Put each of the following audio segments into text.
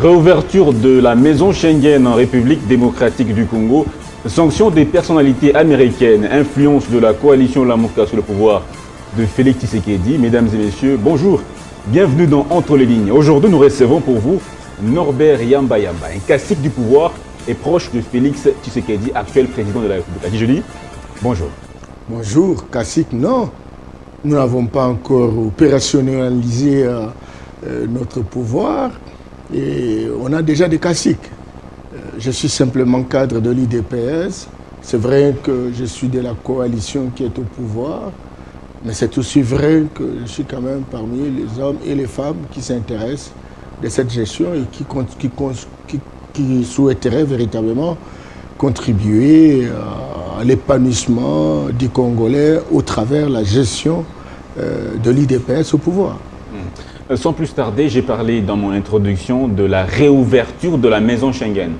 Réouverture de la maison Schengen en République démocratique du Congo, sanction des personnalités américaines, influence de la coalition Lamuka sur le pouvoir de Félix Tshisekedi. Mesdames et messieurs, bonjour, bienvenue dans Entre les lignes. Aujourd'hui, nous recevons pour vous Norbert Yamba Yamba, un cacique du pouvoir et proche de Félix Tshisekedi, actuel président de la République. À qui je dis bonjour. Bonjour, cacique, non. Nous n'avons pas encore opérationnalisé notre pouvoir et on a déjà des caciques. Je suis simplement cadre de l'IDPS. C'est vrai que je suis de la coalition qui est au pouvoir, mais c'est aussi vrai que je suis quand même parmi les hommes et les femmes qui s'intéressent de cette gestion et qui souhaiteraient véritablement contribuer à l'épanouissement du Congolais au travers de la gestion de l'IDPS au pouvoir. Sans plus tarder, j'ai parlé dans mon introduction de la réouverture de la maison Schengen.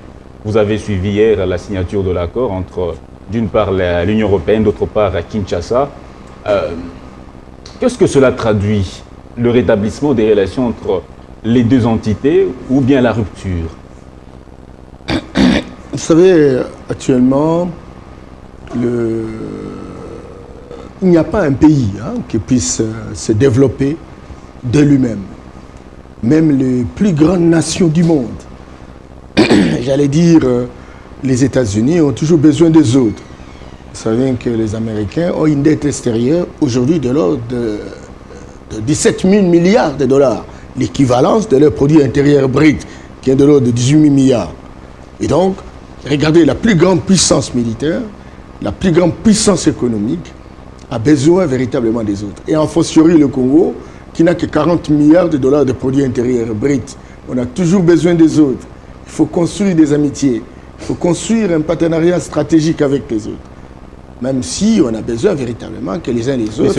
Vous avez suivi hier la signature de l'accord entre, d'une part, l'Union européenne, d'autre part, Kinshasa. Qu'est-ce que cela traduit? Le rétablissement des relations entre les deux entités ou bien la rupture? Vous savez, actuellement, il n'y a pas un pays qui puisse se développer de lui-même. Même les plus grandes nations du monde, j'allais dire, les États-Unis ont toujours besoin des autres. Vous savez que les Américains ont une dette extérieure aujourd'hui de l'ordre de 17 000 milliards de dollars, l'équivalence de leur produit intérieur brut, qui est de l'ordre de 18 000 milliards. Et donc, regardez, la plus grande puissance militaire, la plus grande puissance économique a besoin véritablement des autres. Et en fortiori le Congo, qui n'a que 40 milliards de dollars de produits intérieurs brut, on a toujours besoin des autres. Il faut construire des amitiés, il faut construire un partenariat stratégique avec les autres. Même si on a besoin véritablement que les uns et les autres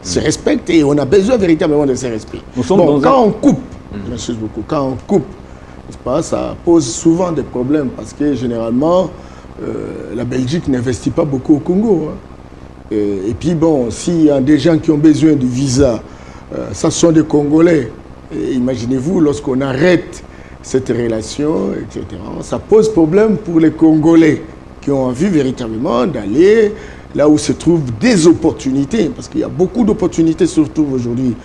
se respectent, et on a besoin véritablement de ce respect. Quand on coupe, merci beaucoup, quand on coupe, ça pose souvent des problèmes parce que généralement, la Belgique n'investit pas beaucoup au Congo. Et puis bon, s'il y a des gens qui ont besoin de visa, ça sont des Congolais. Imaginez-vous, lorsqu'on arrête cette relation, etc., ça pose problème pour les Congolais qui ont envie véritablement d'aller là où se trouvent des opportunités, parce qu'il y a beaucoup d'opportunités, surtout aujourd'hui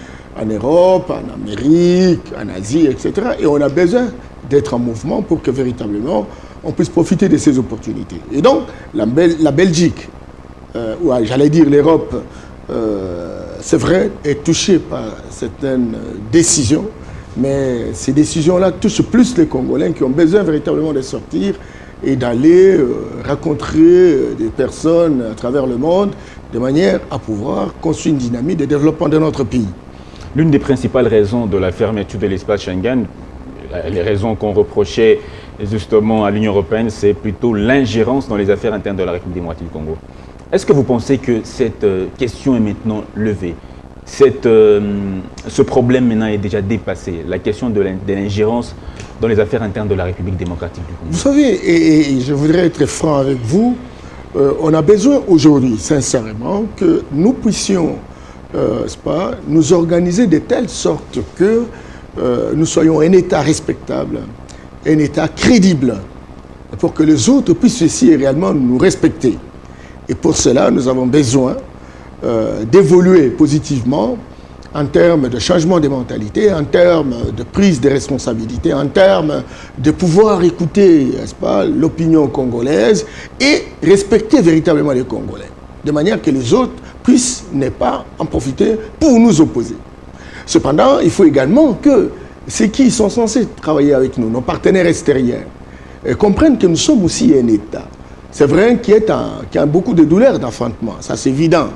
en Europe, en Amérique, en Asie, etc. Et on a besoin d'être en mouvement pour que véritablement on puisse profiter de ces opportunités. Et donc, la Belgique, ou j'allais dire l'Europe, c'est vrai, est touchée par certaines décisions, mais ces décisions-là touchent plus les Congolais qui ont besoin véritablement de sortir et d'aller rencontrer des personnes à travers le monde de manière à pouvoir construire une dynamique de développement de notre pays. L'une des principales raisons de la fermeture de l'espace Schengen, les raisons qu'on reprochait justement à l'Union européenne, c'est plutôt l'ingérence dans les affaires internes de la République démocratique du Congo. Est-ce que vous pensez que cette question est maintenant levée? Ce problème maintenant est déjà dépassé, la question de l'ingérence dans les affaires internes de la République démocratique du Congo? Vous savez, et je voudrais être franc avec vous, on a besoin aujourd'hui, sincèrement, que nous puissions nous organiser de telle sorte que nous soyons un État respectable, un État crédible, pour que les autres puissent aussi réellement nous respecter. Et pour cela, nous avons besoin d'évoluer positivement en termes de changement de mentalité, en termes de prise de responsabilité, en termes de pouvoir écouter, n'est-ce pas, l'opinion congolaise et respecter véritablement les Congolais, de manière que les autres puissent ne pas en profiter pour nous opposer. Cependant, il faut également que ceux qui sont censés travailler avec nous, nos partenaires extérieurs, comprennent que nous sommes aussi un État. C'est vrai qu'il y a beaucoup de douleurs d'affrontement, ça c'est évident.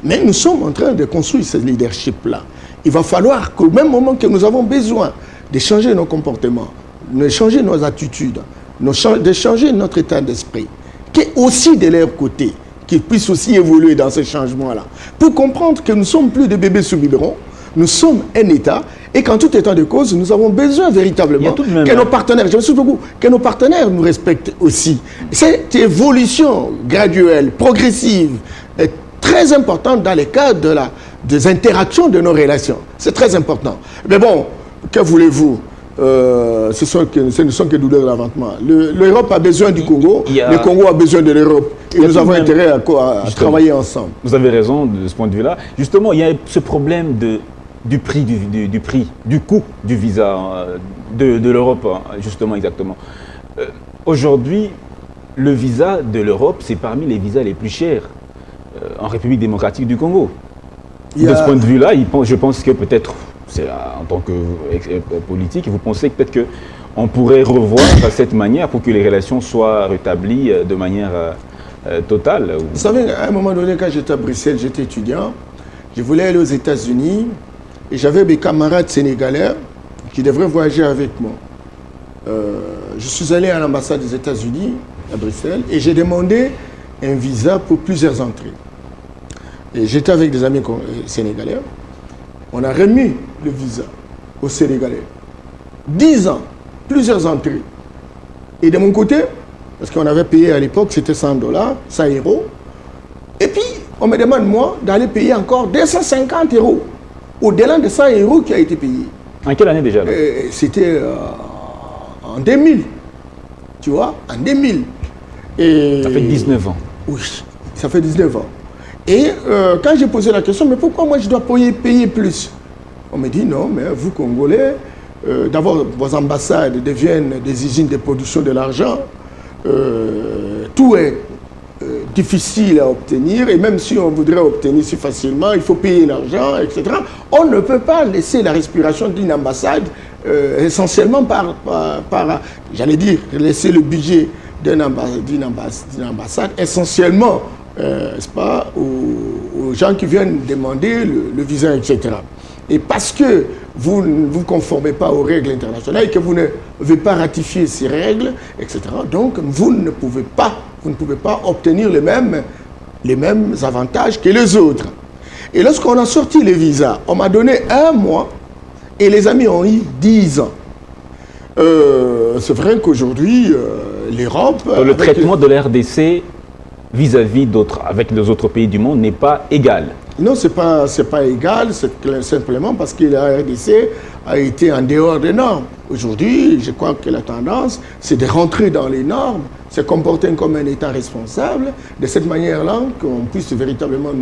Mais nous sommes en train de construire ce leadership-là. Il va falloir qu'au même moment que nous avons besoin de changer nos comportements, de changer nos attitudes, de changer notre état d'esprit, qu'aussi de leur côté, qu'ils puissent aussi évoluer dans ces changements-là, pour comprendre que nous ne sommes plus des bébés sous biberon, nous sommes un État, et qu'en tout état de cause, nous avons besoin véritablement que nos partenaires, je me souviens beaucoup, que nos partenaires nous respectent aussi. Cette évolution graduelle, progressive, est très importante dans le cadre des interactions de nos relations. C'est très important. Mais bon, que voulez-vous? ce ne sont que douleurs d'avantement. L'Europe a besoin du Congo, le Congo a besoin de l'Europe. Et nous avons intérêt à travailler ensemble. Vous avez raison de ce point de vue-là. Justement, il y a ce problème du prix, du coût du visa de l'Europe, justement, exactement. Aujourd'hui, le visa de l'Europe, c'est parmi les visas les plus chers en République démocratique du Congo. De ce point de vue-là, je pense que peut-être, en tant que politique, vous pensez que peut-être qu'on pourrait revoir cette manière pour que les relations soient rétablies de manière totale. Vous savez, à un moment donné, quand j'étais à Bruxelles, j'étais étudiant, je voulais aller aux États-Unis et j'avais des camarades sénégalais qui devraient voyager avec moi. Je suis allé à l'ambassade des États-Unis à Bruxelles et j'ai demandé un visa pour plusieurs entrées. Et j'étais avec des amis sénégalais. On a remis le visa aux Sénégalais. 10 ans, plusieurs entrées. Et de mon côté, parce qu'on avait payé à l'époque, c'était $100, 100 €. Et puis, on me demande, moi, d'aller payer encore 250 €, au-delà de 100 € qui a été payé. En quelle année déjà? C'était en 2000. Tu vois, en 2000. Et ça fait 19 ans. Oui, ça fait 19 ans. Et quand j'ai posé la question, mais pourquoi moi je dois payer plus? On me dit non, mais vous Congolais, d'abord vos ambassades deviennent des usines de production de l'argent. Tout est difficile à obtenir et même si on voudrait obtenir si facilement, il faut payer l'argent, etc. On ne peut pas laisser la respiration d'une ambassade essentiellement j'allais dire, laisser le budget d'une ambassade essentiellement n'est-ce pas, aux gens qui viennent demander le visa, etc. Et parce que vous ne vous conformez pas aux règles internationales et que vous ne voulez pas ratifier ces règles, etc., donc vous ne pouvez pas obtenir les mêmes avantages que les autres. Et lorsqu'on a sorti les visas, on m'a donné 1 mois et les amis ont eu 10 ans. C'est vrai qu'aujourd'hui, l'Europe... Le traitement de la RDC vis-à-vis avec les autres pays du monde n'est pas égal. Non, c'est pas égal, c'est simplement parce que la RDC a été en dehors des normes. Aujourd'hui, je crois que la tendance, c'est de rentrer dans les normes, se comporter comme un État responsable, de cette manière-là qu'on puisse véritablement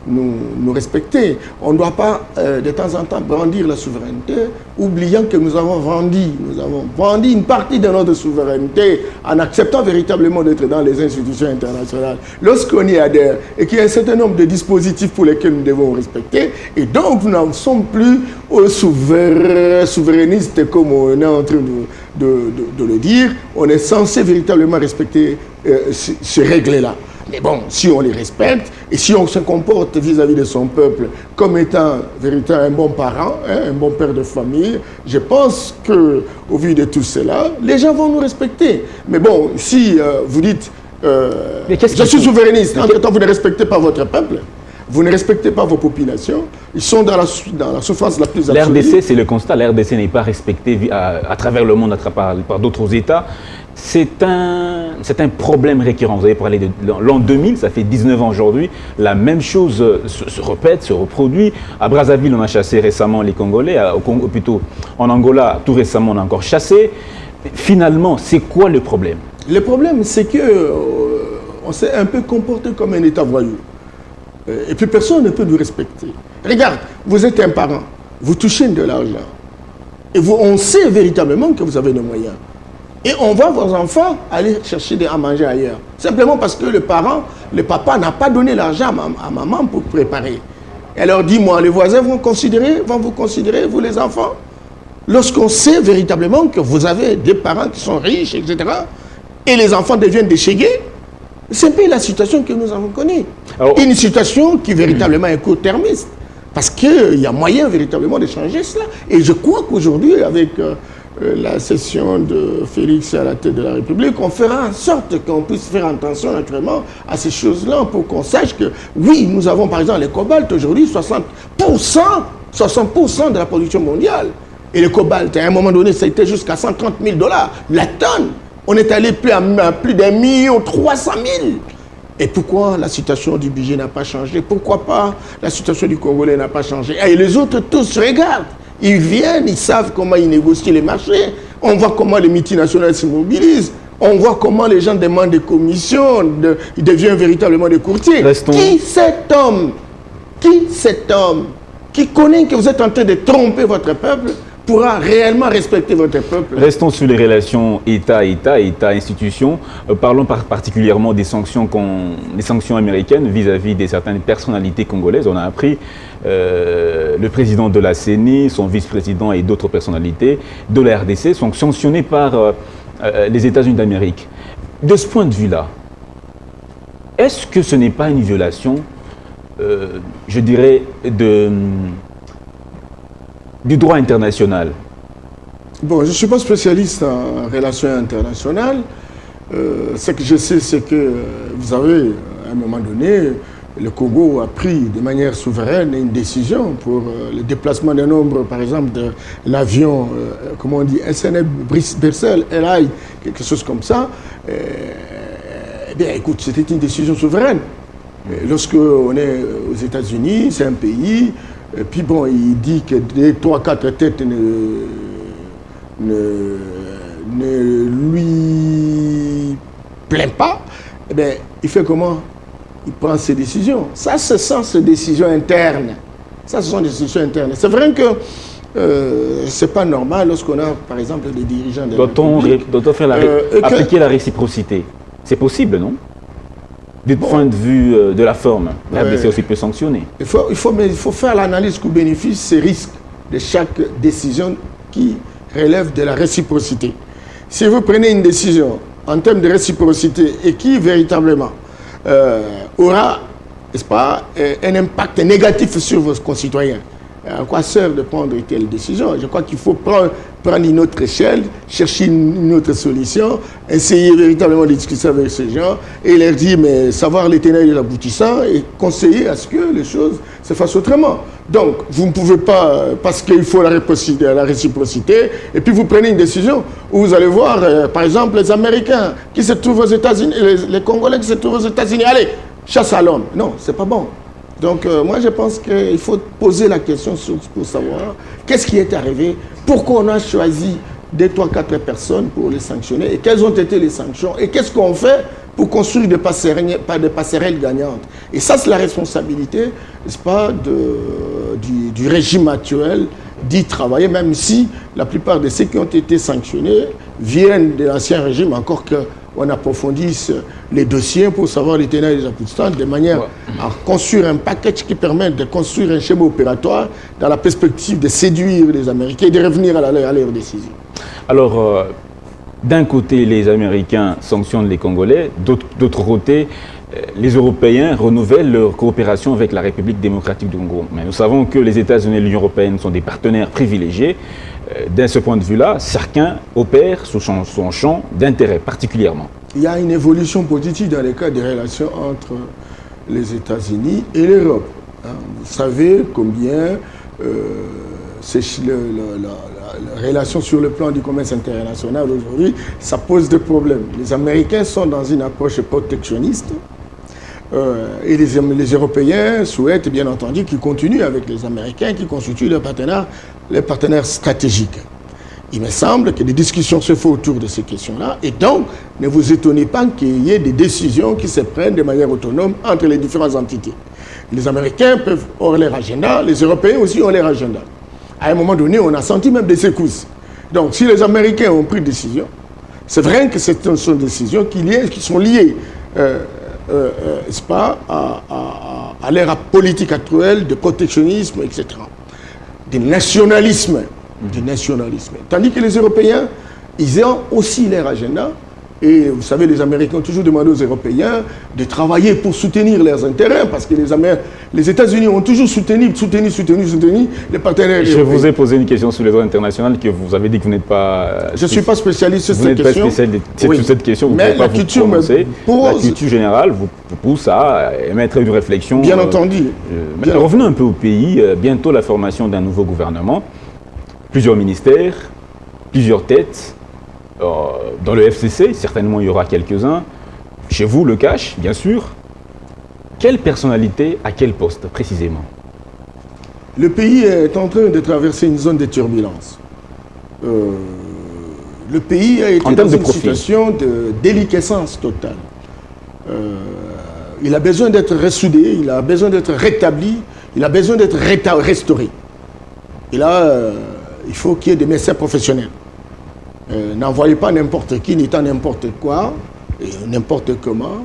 nous respecter. On ne doit pas de temps en temps brandir la souveraineté, oubliant que nous avons vendu une partie de notre souveraineté en acceptant véritablement d'être dans les institutions internationales. Lorsqu'on y adhère et qu'il y a un certain nombre de dispositifs pour lesquels nous devons respecter, et donc nous n'en sommes plus souverainistes comme on est en train de le dire, on est censé véritablement respecter ces règles-là. Mais bon, si on les respecte et si on se comporte vis-à-vis de son peuple comme étant véritablement un bon parent, un bon père de famille, je pense qu'au vu de tout cela, les gens vont nous respecter. Mais bon, si vous dites je suis souverainiste, entre-temps vous ne respectez pas votre peuple, vous ne respectez pas vos populations, ils sont dans la souffrance la plus absolue. L'RDC, c'est le constat, l'RDC n'est pas respectée à travers le monde, par d'autres États. C'est un problème récurrent. Vous avez parlé de l'an 2000, ça fait 19 ans aujourd'hui. La même chose se répète, se reproduit. À Brazzaville, on a chassé récemment les Congolais. Plutôt en Angola, tout récemment, on a encore chassé. Finalement, c'est quoi le problème? Le problème, c'est qu'on s'est un peu comporté comme un État voyou. Et puis personne ne peut nous respecter. Regarde, vous êtes un parent, vous touchez de l'argent. Et on sait véritablement que vous avez des moyens. Et on voit vos enfants aller chercher à manger ailleurs. Simplement parce que le papa n'a pas donné l'argent à maman pour préparer. Et alors dis-moi, les voisins vont vous considérer, vous les enfants, lorsqu'on sait véritablement que vous avez des parents qui sont riches, etc., et les enfants deviennent des chégués, c'est un peu la situation que nous avons connue. Une situation qui véritablement est court-termiste. Parce qu'il y a moyen véritablement de changer cela. Et je crois qu'aujourd'hui, avec la session de Félix à la tête de la République, on fera en sorte qu'on puisse faire attention naturellement à ces choses-là pour qu'on sache que, oui, nous avons par exemple les cobalt aujourd'hui, 60% de la production mondiale. Et le cobalt, à un moment donné, ça a été jusqu'à 130 000 $ la tonne. On est allé à plus d'1,3 million. Et pourquoi la situation du budget n'a pas changé? Pourquoi pas la situation du Congolais n'a pas changé? Et les autres tous regardent. Ils viennent, ils savent comment ils négocient les marchés. On voit comment les multinationales se mobilisent. On voit comment les gens demandent des commissions. Ils deviennent véritablement des courtiers. Qui cet homme qui connaît que vous êtes en train de tromper votre peuple pourra réellement respecter votre peuple? Restons sur les relations État-État, État-institution. Parlons particulièrement des sanctions américaines vis-à-vis de certaines personnalités congolaises. On a appris le président de la CENI, son vice-président et d'autres personnalités de la RDC sont sanctionnés par les États-Unis d'Amérique. De ce point de vue-là, est-ce que ce n'est pas une violation, je dirais, du droit international? Bon, je ne suis pas spécialiste en relations internationales. Ce que je sais, c'est que vous avez, à un moment donné, le Congo a pris de manière souveraine une décision pour le déplacement d'un nombre, par exemple, de l'avion, comment on dit, SNL Bruxelles, LI, quelque chose comme ça. Eh bien, écoute, c'était une décision souveraine. Lorsque on est aux États-Unis, c'est un pays. Et puis bon, il dit que des 3-4 têtes ne lui plaint pas. Eh bien, il fait comment? Il prend ses décisions. Ça, ce sont ses décisions internes. Ça, ce sont des décisions internes. C'est vrai que c'est pas normal lorsqu'on a, par exemple, des dirigeants de Doit-on faire appliquer la réciprocité? C'est possible, non? Du point de vue de la forme, la RDC aussi peut sanctionner. Il faut faire l'analyse coût-bénéfice et risque de chaque décision qui relève de la réciprocité. Si vous prenez une décision en termes de réciprocité et qui véritablement aura, n'est-ce pas, un impact négatif sur vos concitoyens, à quoi sert de prendre une telle décision? Je crois qu'il faut prendre une autre échelle, chercher une autre solution, essayer véritablement de discuter avec ces gens et leur dire, mais savoir les tenants et les aboutissants et conseiller à ce que les choses se fassent autrement. Donc, vous ne pouvez pas, parce qu'il faut la réciprocité, et puis vous prenez une décision où vous allez voir, par exemple, les Américains qui se trouvent aux États-Unis, les Congolais qui se trouvent aux États-Unis, allez, chasse à l'homme. Non, c'est pas bon. Donc, moi, je pense qu'il faut poser la question pour savoir qu'est-ce qui est arrivé, pourquoi on a choisi 2, 3, 4 personnes pour les sanctionner et quelles ont été les sanctions et qu'est-ce qu'on fait pour construire des passerelles gagnantes. Et ça, c'est la responsabilité, n'est-ce pas, du régime actuel d'y travailler, même si la plupart de ceux qui ont été sanctionnés viennent de l'ancien régime, encore qu'on approfondisse les dossiers pour savoir les tenants et les aboutissants, de manière à construire un package qui permet de construire un schéma opératoire dans la perspective de séduire les Américains et de revenir à leur décision. Alors, d'un côté, les Américains sanctionnent les Congolais, d'autre côté, les Européens renouvellent leur coopération avec la République démocratique du Congo. Mais nous savons que les États-Unis et l'Union européenne sont des partenaires privilégiés. D'un ce point de vue-là, certains opèrent sous son champ d'intérêt particulièrement. Il y a une évolution positive dans les cas des relations entre les États-Unis et l'Europe. Vous savez combien la relation sur le plan du commerce international aujourd'hui, ça pose des problèmes. Les Américains sont dans une approche protectionniste et les Européens souhaitent bien entendu qu'ils continuent avec les Américains qui constituent les partenaires stratégiques. Il me semble que des discussions se font autour de ces questions-là et donc ne vous étonnez pas qu'il y ait des décisions qui se prennent de manière autonome entre les différentes entités. Les Américains peuvent avoir leur agenda, les Européens aussi ont leur agenda. À un moment donné, on a senti même des secousses. Donc, si les Américains ont pris décision, c'est vrai que ce sont des décisions qui sont liées, n'est-ce pas, à l'ère politique actuelle de protectionnisme, etc. Du nationalisme. Tandis que les Européens, ils ont aussi leur agenda. Et vous savez, les Américains ont toujours demandé aux Européens de travailler pour soutenir leurs intérêts, parce que les États-Unis ont toujours soutenu les partenaires européens. Je vous ai posé une question sur les droits internationaux que vous avez dit que vous n'êtes pas... Je ne suis pas spécialiste sur cette question. Vous n'êtes pas spécialiste sur cette question, vous ne pouvez pas vous prononcer. La culture générale vous pousse à émettre une réflexion. Bien entendu. Revenons un peu au pays. Bientôt la formation d'un nouveau gouvernement. Plusieurs ministères, plusieurs têtes. Dans le FCC, certainement il y aura quelques-uns. Chez vous, le cash, bien sûr. Quelle personnalité à quel poste, précisément? Le pays est en train de traverser une zone de turbulence. Le pays a été dans une situation de déliquescence totale. Il a besoin d'être ressoudé, il a besoin d'être rétabli, il a besoin d'être restauré. Et là, il faut qu'il y ait des médecins professionnels. N'envoyez pas n'importe qui, ni tant n'importe quoi, et n'importe comment,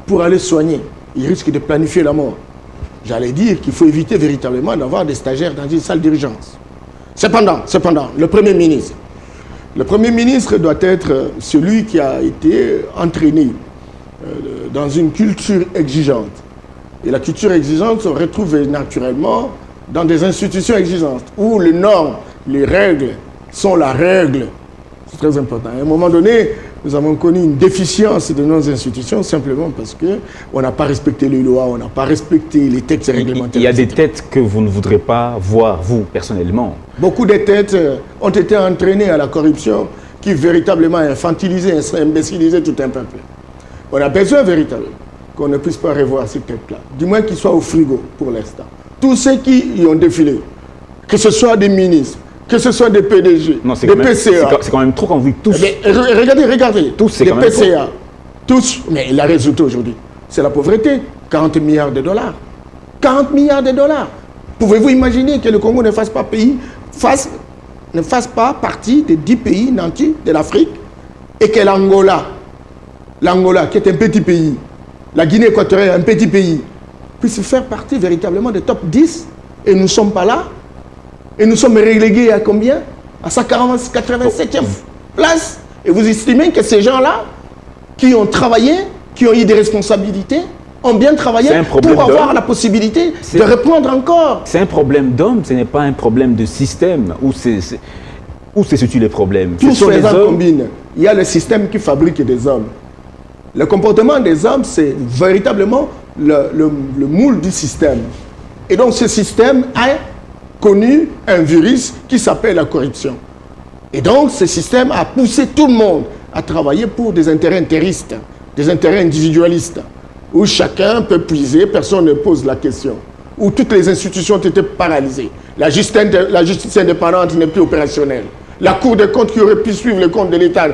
pour aller soigner. Il risque de planifier la mort. J'allais dire qu'il faut éviter véritablement d'avoir des stagiaires dans une salle d'urgence. Cependant, le Premier ministre doit être celui qui a été entraîné dans une culture exigeante. Et la culture exigeante se retrouve naturellement dans des institutions exigeantes, où les normes, les règles sont la règle. C'est très important. À un moment donné, nous avons connu une déficience de nos institutions simplement parce qu'on n'a pas respecté les lois, on n'a pas respecté les textes réglementaires. Il y a des têtes que vous ne voudrez pas voir, vous, personnellement. Beaucoup de têtes ont été entraînées à la corruption qui véritablement a infantilisé, imbécilisé tout un peuple. On a besoin véritablement qu'on ne puisse pas revoir ces têtes-là. Du moins qu'ils soient au frigo pour l'instant. Tous ceux qui y ont défilé, que ce soit des ministres, que ce soit des PDG, des PCA. C'est quand même trop quand vous dites tous. Mais regardez, tous, c'est des quand même PCA, trop. tous. Mais la résultat aujourd'hui, c'est la pauvreté. 40 milliards de dollars. 40 milliards de dollars. Pouvez-vous imaginer que le Congo ne fasse pas partie des 10 pays nantis de l'Afrique et que l'Angola, qui est un petit pays, la Guinée équatoriale, un petit pays, puisse faire partie véritablement des top 10 et nous ne sommes pas là. Et nous sommes relégués à combien? À sa 87e place. Et vous estimez que ces gens-là, qui ont travaillé, qui ont eu des responsabilités, ont bien travaillé pour avoir la possibilité de reprendre encore. C'est un problème d'homme, ce n'est pas un problème de système. Où se situent les problèmes? Tous les hommes combinent. Il y a le système qui fabrique des hommes. Le comportement des hommes, c'est véritablement le moule du système. Et donc ce système a connu un virus qui s'appelle la corruption. Et donc ce système a poussé tout le monde à travailler pour des intérêts intéristes, des intérêts individualistes, où chacun peut puiser, personne ne pose la question, où toutes les institutions ont été paralysées. La justice indépendante n'est plus opérationnelle. La Cour des comptes qui aurait pu suivre les comptes de l'État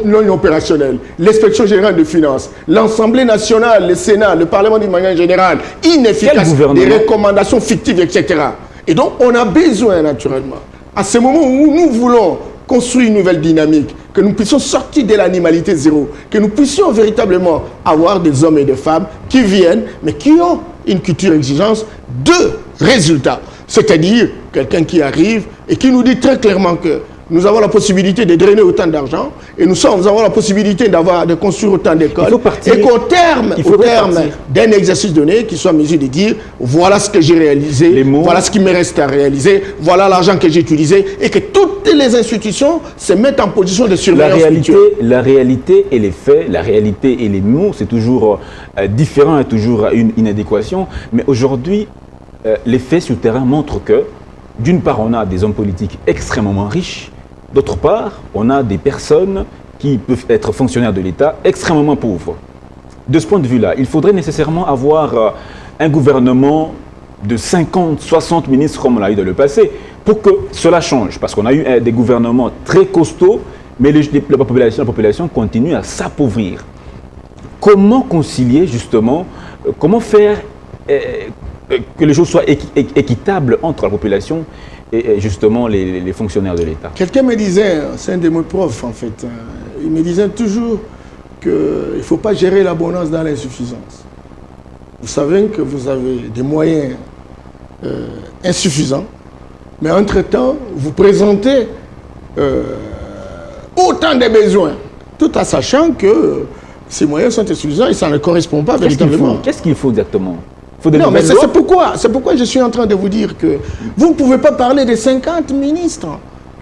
non opérationnel, l'Inspection générale des finances, l'Assemblée nationale, le Sénat, le Parlement d'une manière générale, inefficace, des recommandations fictives, etc. Et donc, on a besoin, naturellement, à ce moment où nous voulons construire une nouvelle dynamique, que nous puissions sortir de l'animalité zéro, que nous puissions véritablement avoir des hommes et des femmes qui viennent, mais qui ont une culture exigence de résultats. C'est-à-dire, quelqu'un qui arrive et qui nous dit très clairement que nous avons la possibilité de drainer autant d'argent et nous avons la possibilité de construire autant d'écoles et qu'au terme d'un exercice donné, qu'il soit en mesure de dire voilà ce que j'ai réalisé, voilà ce qui me reste à réaliser, voilà l'argent que j'ai utilisé et que toutes les institutions se mettent en position de surveillance. La réalité et les faits, la réalité et les mots, c'est toujours différent et toujours une inadéquation. Mais aujourd'hui, les faits sur le terrain montrent que, d'une part, on a des hommes politiques extrêmement riches. D'autre part, on a des personnes qui peuvent être fonctionnaires de l'État extrêmement pauvres. De ce point de vue-là, il faudrait nécessairement avoir un gouvernement de 50, 60 ministres comme on l'a eu dans le passé pour que cela change. Parce qu'on a eu des gouvernements très costauds, mais la population continue à s'appauvrir. Comment concilier justement, comment faire que les choses soient équitables entre la population et justement les fonctionnaires de l'État? Quelqu'un me disait, c'est un de mes profs en fait, il me disait toujours qu'il ne faut pas gérer l'abondance dans l'insuffisance. Vous savez que vous avez des moyens insuffisants, mais entre-temps, vous présentez autant de besoins, tout en sachant que ces moyens sont insuffisants et ça ne correspond pas véritablement. Qu'est-ce qu'il faut exactement? Non, mais c'est pourquoi je suis en train de vous dire que vous ne pouvez pas parler de 50 ministres.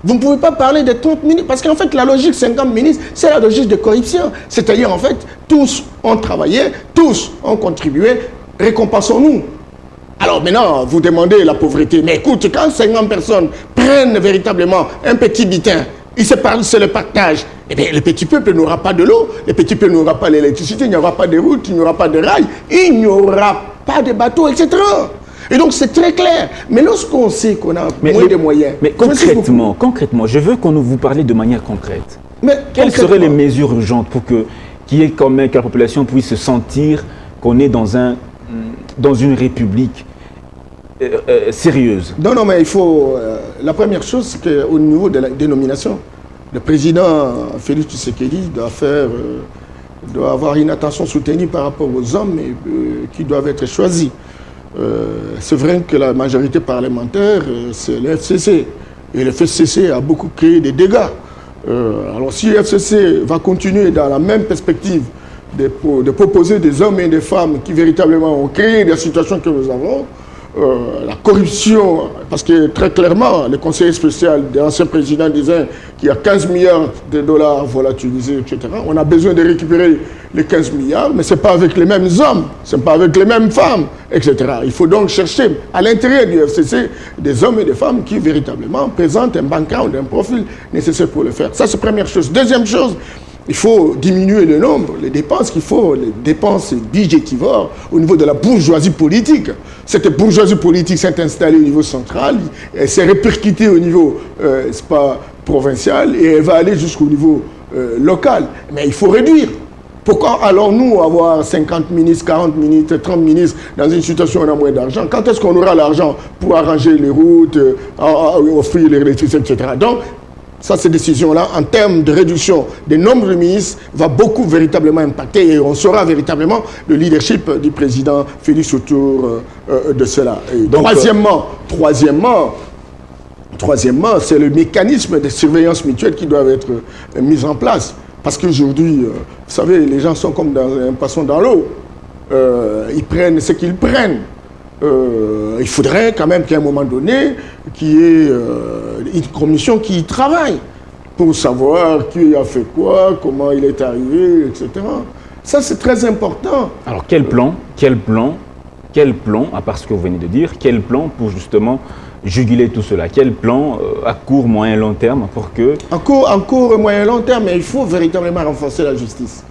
Vous ne pouvez pas parler de 30 ministres. Parce qu'en fait, la logique 50 ministres, c'est la logique de corruption. C'est-à-dire, en fait, tous ont travaillé, tous ont contribué, récompensons-nous. Alors maintenant, vous demandez la pauvreté. Mais écoute, quand 50 personnes prennent véritablement un petit butin, c'est le partage. Eh bien, le petit peuple n'aura pas de l'eau, le petit peuple n'aura pas l'électricité, il n'y aura pas de route, il n'y aura pas de rails, il n'y aura pas de bateaux, etc. Et donc c'est très clair. Mais lorsqu'on sait qu'on a moins de moyens... Mais concrètement, je veux qu'on vous parle de manière concrète. Quelles seraient les mesures urgentes pour que la population puisse se sentir qu'on est dans une république sérieuse? Non, mais il faut... la première chose, c'est qu'au niveau de la dénomination, le président Félix Tshisekedi doit avoir une attention soutenue par rapport aux hommes qui doivent être choisis. C'est vrai que la majorité parlementaire, c'est le FCC. Et le FCC a beaucoup créé des dégâts. Alors si le FCC va continuer dans la même perspective de proposer des hommes et des femmes qui véritablement ont créé des situations que nous avons, la corruption, parce que très clairement, le conseiller spécial de l'ancien président disait qu'il y a 15 milliards de dollars volatilisés, etc. On a besoin de récupérer les 15 milliards, mais ce n'est pas avec les mêmes hommes, ce n'est pas avec les mêmes femmes, etc. Il faut donc chercher à l'intérieur du FCC des hommes et des femmes qui véritablement présentent un background, un profil nécessaire pour le faire. Ça, c'est la première chose. Deuxième chose, il faut diminuer le nombre, les dépenses les dépenses budgétivores au niveau de la bourgeoisie politique. Cette bourgeoisie politique s'est installée au niveau central, elle s'est répercutée au niveau provincial et elle va aller jusqu'au niveau local. Mais il faut réduire. Pourquoi allons-nous avoir 50 ministres, 40 ministres, 30 ministres dans une situation où on a moins d'argent? Quand est-ce qu'on aura l'argent pour arranger les routes, offrir l'électricité, etc. Donc, ça, ces décisions-là, en termes de réduction des nombres de ministres, va beaucoup véritablement impacter et on saura véritablement le leadership du président Félix autour de cela. Et donc, troisièmement, c'est le mécanisme de surveillance mutuelle qui doit être mis en place. Parce qu'aujourd'hui, vous savez, les gens sont comme un poisson dans l'eau. Ils prennent ce qu'ils prennent. Il faudrait quand même qu'à un moment donné, qu'il y ait une commission qui travaille pour savoir qui a fait quoi, comment il est arrivé, etc. Ça, c'est très important. Alors, quel plan, à part ce que vous venez de dire, quel plan pour justement juguler tout cela? Quel plan à court, moyen, long terme pour que... En court, moyen, long terme, il faut véritablement renforcer la justice.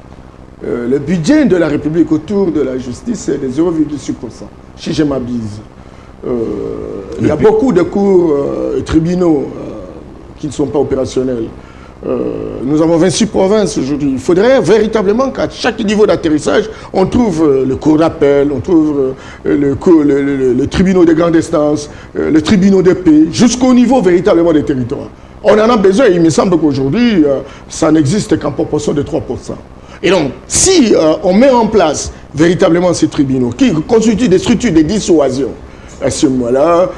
Le budget de la République autour de la justice est de 0,6%, si je m'abuse. Il y a beaucoup de cours et tribunaux qui ne sont pas opérationnels. Nous avons 26 provinces aujourd'hui. Il faudrait véritablement qu'à chaque niveau d'atterrissage, on trouve le cours d'appel, on trouve le tribunal de grande instance, le tribunal de paix, jusqu'au niveau véritablement des territoires. On en a besoin. Il me semble qu'aujourd'hui, ça n'existe qu'en proportion de 3%. Et donc, si on met en place véritablement ces tribunaux qui constituent des structures de dissuasion, à ce moment-là,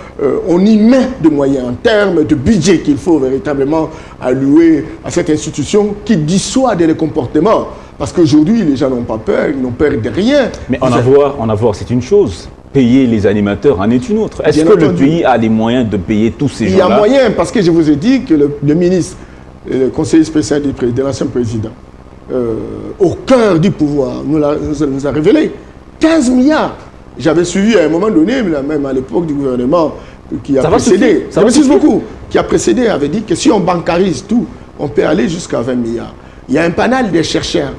on y met des moyens en termes de budget qu'il faut véritablement allouer à cette institution qui dissuade les comportements. Parce qu'aujourd'hui, les gens n'ont pas peur, ils n'ont peur de rien. Mais en avoir, c'est une chose. Payer les animateurs en est une autre. Est-ce que le pays a les moyens de payer tous ces gens-là? Il y a moyen, parce que je vous ai dit que le ministre, le conseiller spécial de l'ancien président, au cœur du pouvoir, nous a révélé 15 milliards. J'avais suivi à un moment donné, même à l'époque du gouvernement qui a précédé, qui a précédé, avait dit que si on bancarise tout, on peut aller jusqu'à 20 milliards. Il y a un panel de chercheurs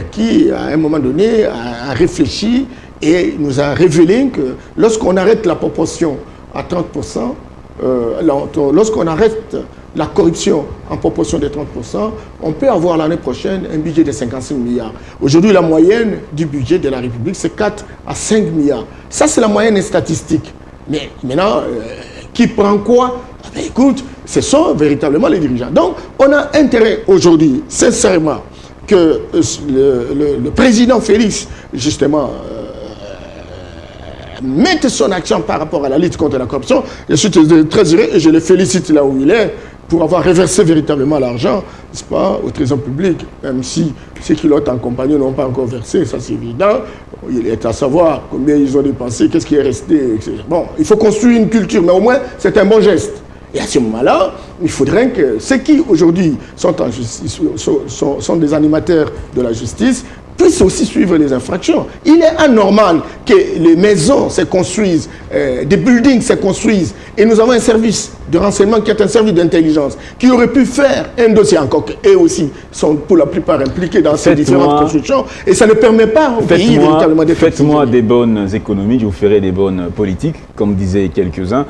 qui, à un moment donné, a réfléchi et nous a révélé que lorsqu'on arrête la proportion à 30%, lorsqu'on arrête la corruption en proportion de 30%, on peut avoir l'année prochaine un budget de 55 milliards. Aujourd'hui, la moyenne du budget de la République, c'est 4 à 5 milliards. Ça, c'est la moyenne statistique. Mais maintenant, qui prend quoi? Écoute, ce sont véritablement les dirigeants. Donc, on a intérêt aujourd'hui, sincèrement, que le président Félix, justement, mette son action par rapport à la lutte contre la corruption. Je suis très heureux et je le félicite là où il est pour avoir réversé véritablement l'argent, n'est-ce pas, au trésor public, même si ceux qui l'ont accompagné n'ont pas encore versé, ça c'est évident. Il est à savoir combien ils ont dépensé, qu'est-ce qui est resté, etc. Bon, il faut construire une culture, mais au moins c'est un bon geste. Et à ce moment-là, il faudrait que ceux qui aujourd'hui sont en justice, sont des animateurs de la justice, puisse aussi suivre les infractions. Il est anormal que les maisons se construisent, des buildings se construisent, et nous avons un service de renseignement qui est un service d'intelligence, qui aurait pu faire un dossier, encore qu'eux aussi sont pour la plupart impliqués dans ces différentes constructions, et ça ne permet pas au pays véritablement de faire. Faites-moi des bonnes économies, je vous ferai des bonnes politiques, comme disaient quelques-uns.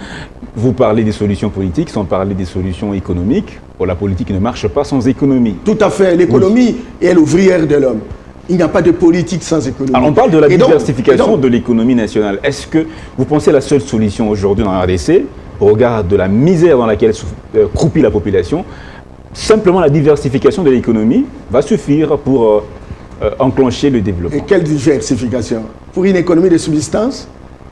Vous parlez des solutions politiques sans parler des solutions économiques. Bon, la politique ne marche pas sans économie. Tout à fait. L'économie est l'ouvrière de l'homme. Il n'y a pas de politique sans économie. Alors on parle de la diversification de l'économie nationale. Est-ce que vous pensez la seule solution aujourd'hui dans la RDC, au regard de la misère dans laquelle croupit la population, simplement la diversification de l'économie va suffire pour enclencher le développement? Et quelle diversification? Pour une économie de subsistance?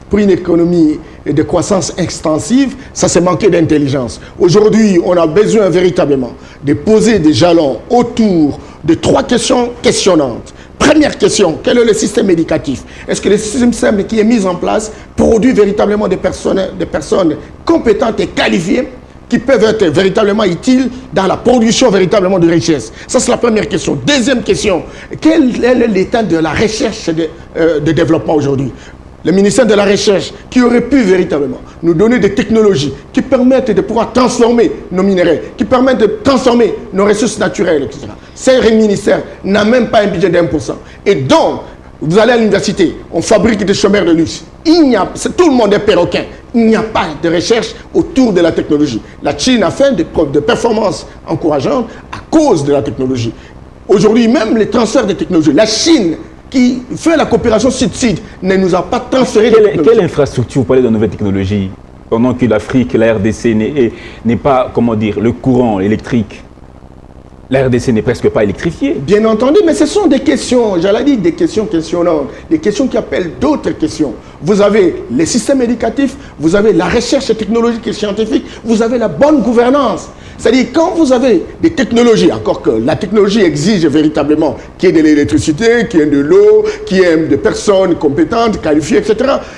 Pour une économie de croissance extensive, ça c'est manquer d'intelligence. Aujourd'hui, on a besoin véritablement de poser des jalons autour de 3 questions questionnantes. Première question, quel est le système éducatif? Est-ce que le système qui est mis en place produit véritablement des personnes compétentes et qualifiées qui peuvent être véritablement utiles dans la production véritablement de richesse? Ça, c'est la première question. Deuxième question, quel est l'état de la recherche de développement aujourd'hui? Le ministère de la Recherche, qui aurait pu véritablement nous donner des technologies qui permettent de pouvoir transformer nos minerais, qui permettent de transformer nos ressources naturelles, etc. Ce ministère n'a même pas un budget d'1%. Et donc, vous allez à l'université, on fabrique des chômeurs de luxe. Tout le monde est perroquin. Il n'y a pas de recherche autour de la technologie. La Chine a fait des preuves de performance encourageantes à cause de la technologie. Aujourd'hui, même les transferts de technologies, la Chine, qui fait la coopération sud-sud, ne nous a pas transféré quelle infrastructure, vous parlez de nouvelles technologies, pendant que l'Afrique, la RDC n'est pas, comment dire, le courant électrique? La RDC n'est presque pas électrifiée. Bien entendu, mais ce sont des questions, j'allais dire des questions questionnantes, des questions qui appellent d'autres questions. Vous avez les systèmes éducatifs, vous avez la recherche technologique et scientifique, vous avez la bonne gouvernance. C'est-à-dire, quand vous avez des technologies, encore que la technologie exige véritablement qu'il y ait de l'électricité, qu'il y ait de l'eau, qu'il y ait des personnes compétentes, qualifiées, etc.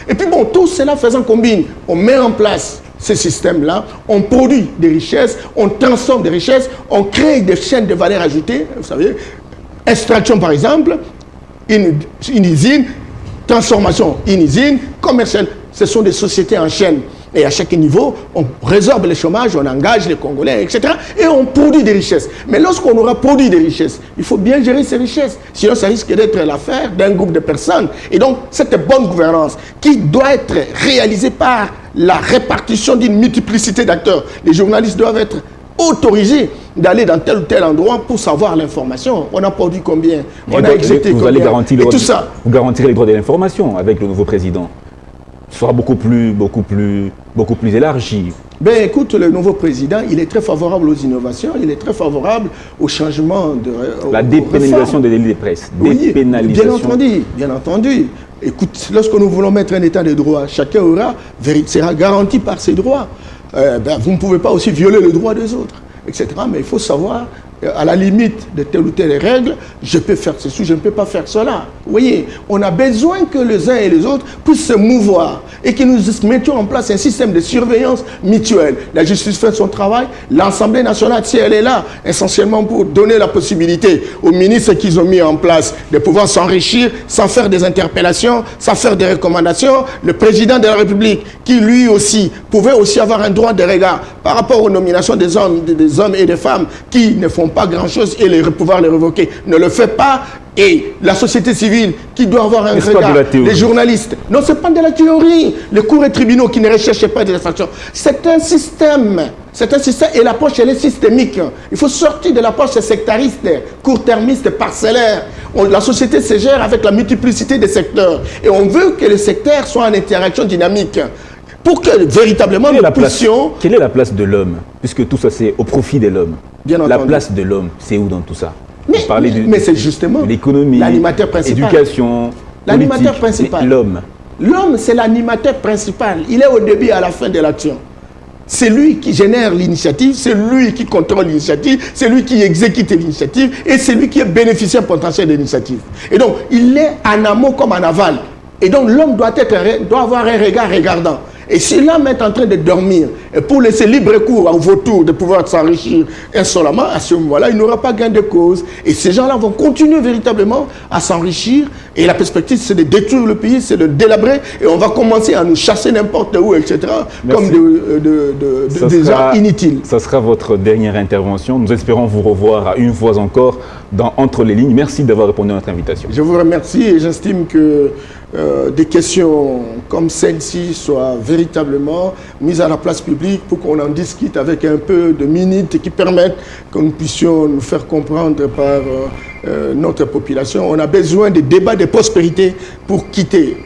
Et puis bon, tout cela faisant combine, on met en place ces systèmes-là, on produit des richesses, on transforme des richesses, on crée des chaînes de valeur ajoutée, vous savez, extraction par exemple, une usine, transformation, une usine, commerciale, ce sont des sociétés en chaîne. Et à chaque niveau, on résorbe le chômage, on engage les Congolais, etc. Et on produit des richesses. Mais lorsqu'on aura produit des richesses, il faut bien gérer ces richesses. Sinon, ça risque d'être l'affaire d'un groupe de personnes. Et donc, cette bonne gouvernance qui doit être réalisée par la répartition d'une multiplicité d'acteurs. Les journalistes doivent être autorisés d'aller dans tel ou tel endroit pour savoir l'information. On a produit combien, on a exécuté combien, allez garantir et tout ça. Vous garantirez les droits de l'information avec le nouveau président. Sera beaucoup plus élargi. Ben écoute, le nouveau président, il est très favorable aux innovations, il est très favorable au changement de... La dépénalisation des délits de presse. Oui, bien entendu. Écoute, lorsque nous voulons mettre un état de droit, chacun sera garanti par ses droits. Vous ne pouvez pas aussi violer le droit des autres, etc. Mais il faut savoir, à la limite de telle ou telle règle, je peux faire ceci, je ne peux pas faire cela. Vous voyez, on a besoin que les uns et les autres puissent se mouvoir et que nous mettions en place un système de surveillance mutuelle. La justice fait son travail, l'Assemblée nationale, si elle est là, essentiellement pour donner la possibilité aux ministres qu'ils ont mis en place de pouvoir s'enrichir sans faire des interpellations, sans faire des recommandations. Le président de la République, qui lui aussi pouvait aussi avoir un droit de regard par rapport aux nominations des hommes et des femmes qui ne font pas grand-chose et pouvoir les révoquer, ne le fait pas. Et la société civile qui doit avoir un regard, les journalistes. Non, ce n'est pas de la théorie. Les cours et tribunaux qui ne recherchent pas des infractions. C'est un système. C'est un système et l'approche, elle est systémique. Il faut sortir de l'approche sectariste, court-termiste, parcellaire. La société se gère avec la multiplicité des secteurs. Et on veut que les secteurs soient en interaction dynamique. Pour que véritablement nous puissions... Quelle est la place de l'homme? Puisque tout ça, c'est au profit de l'homme. La place de l'homme, c'est où dans tout ça? Mais c'est justement l'économie, l'animateur principal. L'éducation, l'animateur principal. L'homme. L'homme, c'est l'animateur principal. Il est au début et à la fin de l'action. C'est lui qui génère l'initiative, c'est lui qui contrôle l'initiative, c'est lui qui exécute l'initiative et c'est lui qui est bénéficiaire potentiel de l'initiative. Et donc, il est en amont comme en aval. Et donc, l'homme doit avoir un regard regardant. Et si l'homme est en train de dormir, et pour laisser libre cours aux vautours de pouvoir s'enrichir insolemment, à ce moment-là, il n'aura pas gain de cause. Et ces gens-là vont continuer véritablement à s'enrichir. Et la perspective, c'est de détruire le pays, c'est de délabrer. Et on va commencer à nous chasser n'importe où, etc. Merci. Comme des gens inutiles. Ça sera votre dernière intervention. Nous espérons vous revoir une fois encore dans Entre les lignes. Merci d'avoir répondu à notre invitation. Je vous remercie et j'estime que des questions comme celle-ci soient véritablement mises à la place publique pour qu'on en discute avec un peu de minutes qui permettent que nous puissions nous faire comprendre par notre population. On a besoin de débats de prospérité pour quitter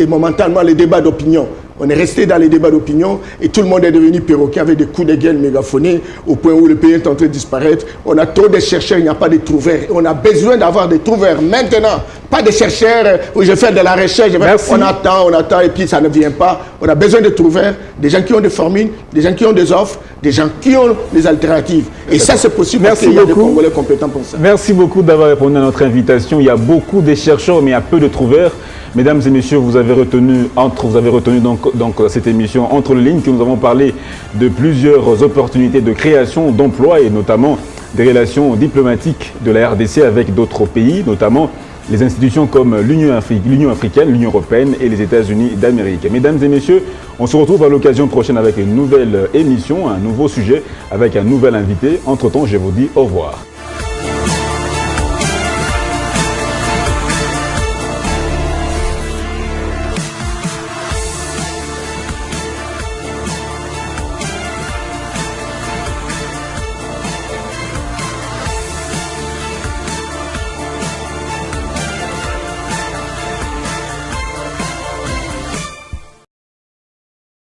momentanément les débats d'opinion. On est resté dans les débats d'opinion et tout le monde est devenu perroquet avec des coups de gueule mégaphonés au point où le pays est en train de disparaître. On a trop de chercheurs, il n'y a pas de trouvères. On a besoin d'avoir des trouvères maintenant. Pas de chercheurs où je fais de la recherche. On attend et puis ça ne vient pas. On a besoin de trouvères, des gens qui ont des formules, des gens qui ont des offres, des gens qui ont des alternatives. Et ça, c'est possible parce qu'il y a des Congolais compétents pour ça. Merci beaucoup d'avoir répondu à notre invitation. Il y a beaucoup de chercheurs, mais il y a peu de trouvères. Mesdames et messieurs, vous avez retenu donc cette émission Entre les lignes, que nous avons parlé de plusieurs opportunités de création d'emplois et notamment des relations diplomatiques de la RDC avec d'autres pays, notamment les institutions comme l'Union africaine, l'Union européenne et les États-Unis d'Amérique. Mesdames et messieurs, on se retrouve à l'occasion prochaine avec une nouvelle émission, un nouveau sujet, avec un nouvel invité. Entre-temps, je vous dis au revoir.